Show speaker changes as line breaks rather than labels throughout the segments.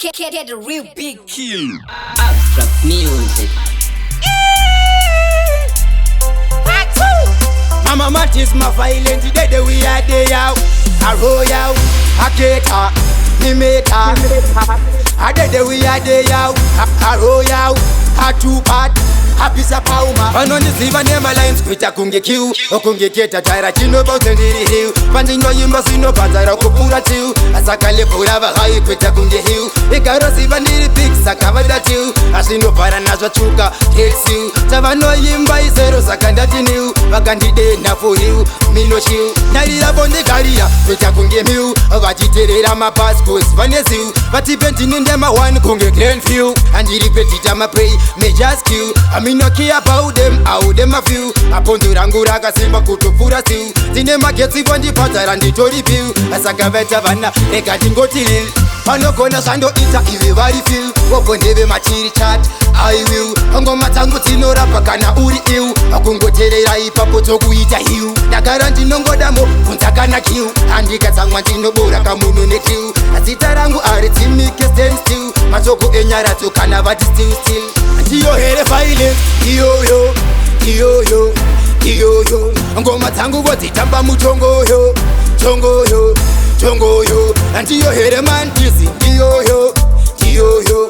Get the real big
kill.
Abstract music.
Mama Matis my violent today we are there out. A royal, a cater, me meta. A day we are there out. A royal, a two part. Happy Sapauma. Vanondisiva nemalines kuita kunge kiu okungeketa taira chino pautendiri hiu pandino yimba sino patara kupura tiu asakale pura bahai kuita kunge hiu ikarosiva ndiri big sakavada tiu asino para nazva chuka takes you tavano yimba isero sakandati new vakandide na for you mino chiu narira bonde garia kuita kunge miu vachiterera mapascos vanesiu vatipenti nindema one kunge grand view andiri petita mapray me just kill me no care about them, how them a view. Apondu rangu raka simba kutupura siu. Zine magetsi bondi patara nditori view. Asakaveta vana, eka tingoti lil. Pano kona sando ita iwe vari feel. Woko neve machiri chat, I will. Hongo matangu tino rapa kana uri iu. Akungo terera ipapo toku ita hiu. Nagaranti nongo damo, kuntaka na kiu. Andika tangwa tino bora kamuno netiu. Asita rangu are timike stand still. Matoko enyara to kana vati still. Yo here violent, yo yo, yo yo, yo yo. Ngoma tangu voti tamba muchongo yo, chongo yo, chongo yo. Yo here man tisi, yo yo, yo yo,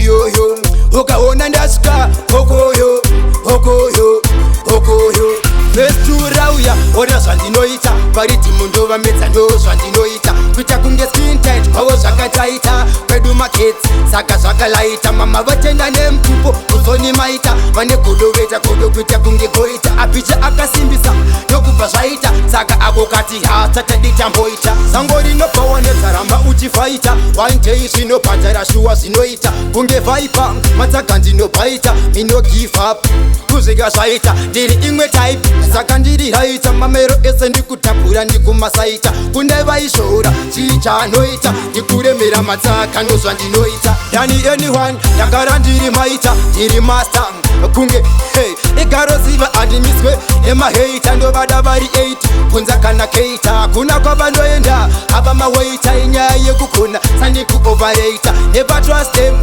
yo yo. Ukaona ndashika, hoko yo, hoko yo, hoko yo. First to rauya, oda swandinoita. Pariti mundova metsa ndo swandinoita. Kuita kunge skin tight, pawo zvakataita. Kwedu markets, saka zvakalaita. Mama vatenda nemtupo, usoni maita. Vane kodoveta, kodo kuita kunge goita. Apicha akasimbisa, yokubva zvaita. Saka akokati hatatadita mboita. Sango rinopawa nezaramba uchifaita. One day zvinopatara shuwa zvinoita. Kunge vaipa, matsaka ndinobaita. Mino give up, kuzvika zvaita. Ndiri imwe type, saka ndiri raita. Mamero ese ndikutapura ndikumasaita. Kune vaishora, chichanoita. Ndikuremera matsaka ndozva ndinoita. Dani anyone, ndagara ndiri maita. Ndiri master, kunge hey. Igaroziva andimiswe, emahaita. Ndovada vari 8, kunza kana keita. Kuna kwa bandoenda, ava mawaita. Inyaya yekukuna, sandiku overrater. Never trust them,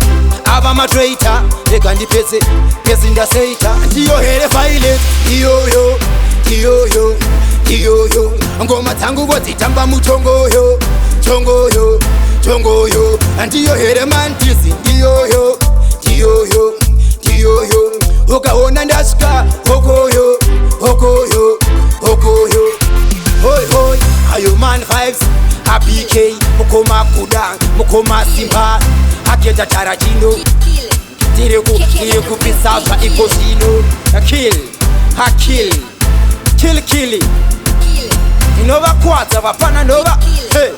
ava matraitor. Eka ndipese, pesi ndaseita. Ndiyo here violent, yo yo, yo yo, yo yo. Ngoma tangu voti tamba muchongo yo, chongo yo, chongo yo. Ndiyo here man tisi, yo yo, yo yo, yo yo. Ukaona ndashika, hoko yo, hoko yo, hoko yo. Hoi hoi, ayo man vibes, happy K. Mukoma kuda, mukoma simba. Haketa tarachino, tireku pisava ikosino. Kill, ha kill, kill. Inova kwata vapana nova, hey.